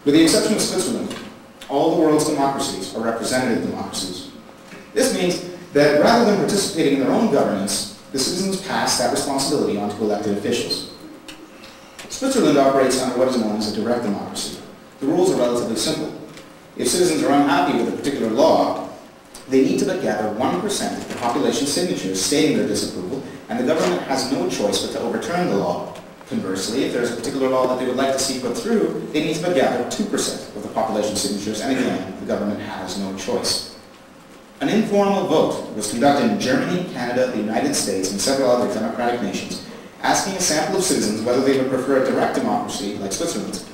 With the exception of Switzerland, all the world's democracies are representative democracies. This means that rather than participating in their own governance, the citizens pass that responsibility on to elected officials. Switzerland operates under what is known as a direct democracy. The rules are relatively simple. If citizens are unhappy with a particular law, they need to but gather 1% of the population's signatures stating their disapproval, and the government has no choice but to overturn the law. Conversely, if there is a particular law that they would like to see put through, they need to but gather 2% of the population's signatures, and again, the government has no choice. An informal vote was conducted in Germany, Canada, the United States, and several other democratic nations, asking a sample of citizens whether they would prefer a direct democracy, like Switzerland's,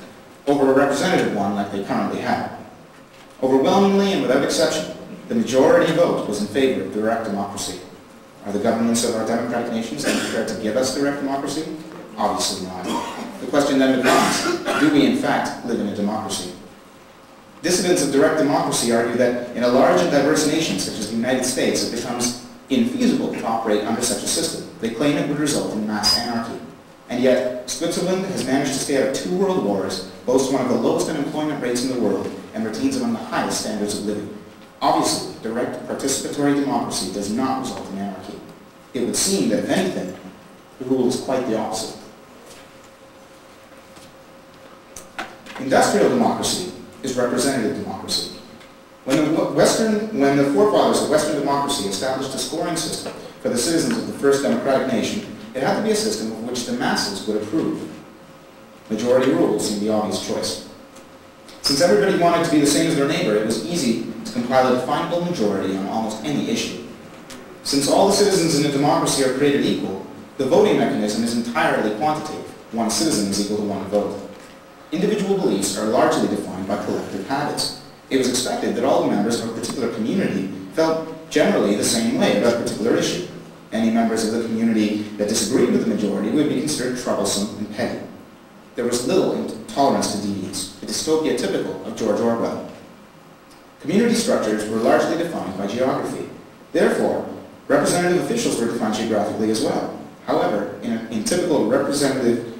over a representative one like they currently have. Overwhelmingly and without exception, the majority vote was in favor of direct democracy. Are the governments of our democratic nations then prepared to give us direct democracy? Obviously not. The question then becomes, do we in fact live in a democracy? Dissidents of direct democracy argue that in a large and diverse nation such as the United States, it becomes infeasible to operate under such a system. They claim it would result in mass anarchy. And yet, Switzerland has managed to stay out of 2 world wars, boasts one of the lowest unemployment rates in the world, and retains among the highest standards of living. Obviously, direct participatory democracy does not result in anarchy. It would seem that, if anything, the rule is quite the opposite. Industrial democracy is representative democracy. When the forefathers of Western democracy established a scoring system for the citizens of the first democratic nation, it had to be a system of which the masses would approve. Majority rule seemed the obvious choice. Since everybody wanted to be the same as their neighbor, it was easy to compile a definable majority on almost any issue. Since all the citizens in a democracy are created equal, the voting mechanism is entirely quantitative. 1 citizen is equal to 1 vote. Individual beliefs are largely defined by collective habits. It was expected that all the members of a particular community felt generally the same way about a particular issue. Any members of the community that disagreed with the majority would be considered troublesome and petty. There was little tolerance to deviance, a dystopia typical of George Orwell. Community structures were largely defined by geography. Therefore, representative officials were defined geographically as well. However, in a typical representative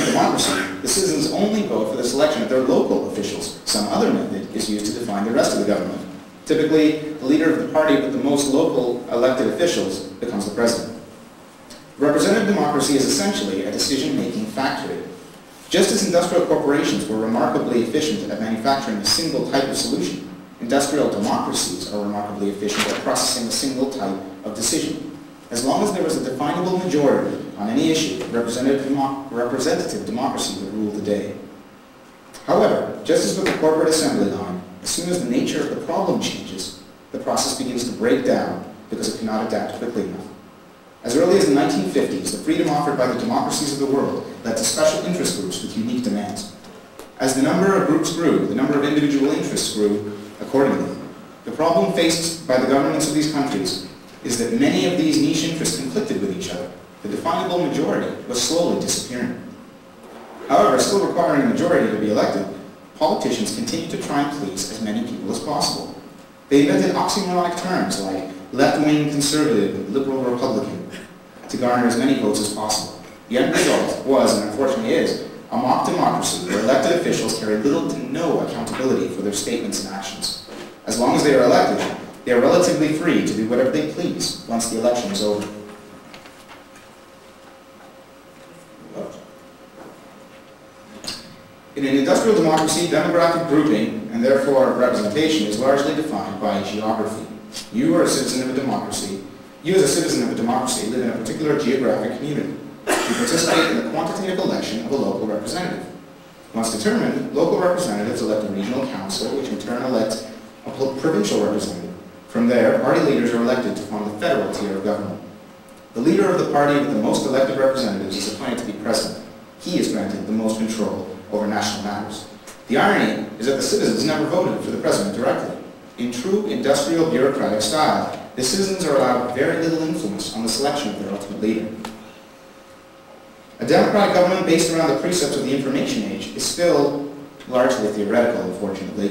democracy, the citizens only vote for the selection of their local officials. Some other method is used to define the rest of the government. Typically, the leader of the party with the most local elected officials becomes the president. Representative democracy is essentially a decision-making factory. Just as industrial corporations were remarkably efficient at manufacturing a single type of solution, industrial democracies are remarkably efficient at processing a single type of decision. As long as there was a definable majority on any issue, representative democracy would rule the day. However, just as with the corporate assembly line, as soon as the nature of the problem changes, the process begins to break down because it cannot adapt quickly enough. As early as the 1950s, the freedom offered by the democracies of the world led to special interest groups with unique demands. As the number of groups grew, the number of individual interests grew accordingly. The problem faced by the governments of these countries is that many of these niche interests conflicted with each other. The definable majority was slowly disappearing. However, still requiring a majority to be elected, politicians continued to try and please as many people as possible. They invented oxymoronic terms like left-wing conservative and liberal republican to garner as many votes as possible. The end result was, and unfortunately is, a mock democracy where elected officials carry little to no accountability for their statements and actions. As long as they are elected, they are relatively free to do whatever they please once the election is over. In an industrial democracy, demographic grouping, and therefore representation, is largely defined by geography. You as a citizen of a democracy live in a particular geographic community. You participate in the quantitative election of a local representative. Once determined, local representatives elect a regional council, which in turn elects a provincial representative. From there, party leaders are elected to form the federal tier of government. The leader of the party with the most elected representatives is appointed to be president. He is granted the most control over national matters. The irony is that the citizens never voted for the president directly. In true industrial bureaucratic style, the citizens are allowed very little influence on the selection of their ultimate leader. A democratic government based around the precepts of the information age is still largely theoretical, unfortunately.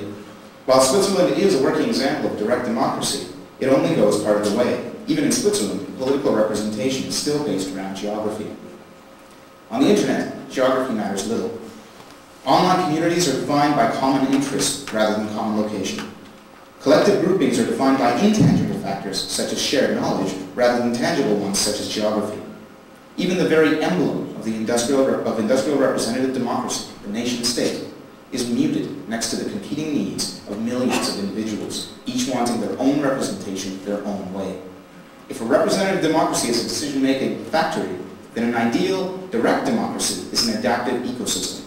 While Switzerland is a working example of direct democracy, it only goes part of the way. Even in Switzerland, political representation is still based around geography. On the internet, geography matters little. Online communities are defined by common interest rather than common location. Collective groupings are defined by intangible factors, such as shared knowledge, rather than tangible ones, such as geography. Even the very emblem of industrial representative democracy, the nation-state, is muted next to the competing needs of millions of individuals, each wanting their own representation their own way. If a representative democracy is a decision-making factory, then an ideal, direct democracy is an adaptive ecosystem.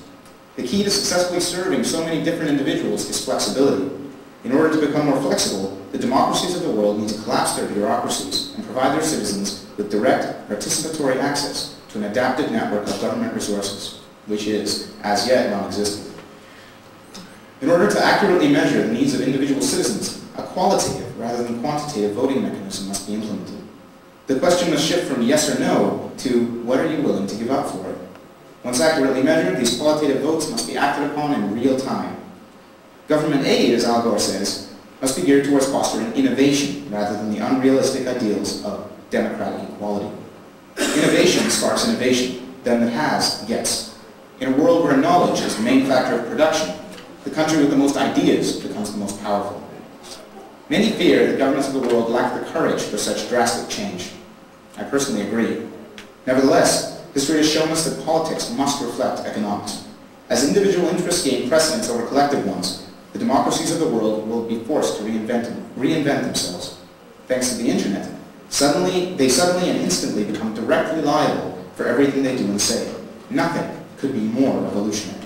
The key to successfully serving so many different individuals is flexibility. In order to become more flexible, the democracies of the world need to collapse their bureaucracies and provide their citizens with direct, participatory access to an adaptive network of government resources, which is, as yet, non-existent. In order to accurately measure the needs of individual citizens, a qualitative rather than quantitative voting mechanism must be implemented. The question must shift from yes or no to what are you willing to give up for it. Once accurately measured, these qualitative votes must be acted upon in real time. Government aid, as Al Gore says, must be geared towards fostering innovation rather than the unrealistic ideals of democratic equality. Innovation sparks innovation, then that has gets. In a world where knowledge is the main factor of production, the country with the most ideas becomes the most powerful. Many fear that governments of the world lack the courage for such drastic change. I personally agree. Nevertheless, history has shown us that politics must reflect economics. As individual interests gain precedence over collective ones, the democracies of the world will be forced to reinvent themselves. Thanks to the internet, they suddenly and instantly become directly liable for everything they do and say. Nothing could be more revolutionary.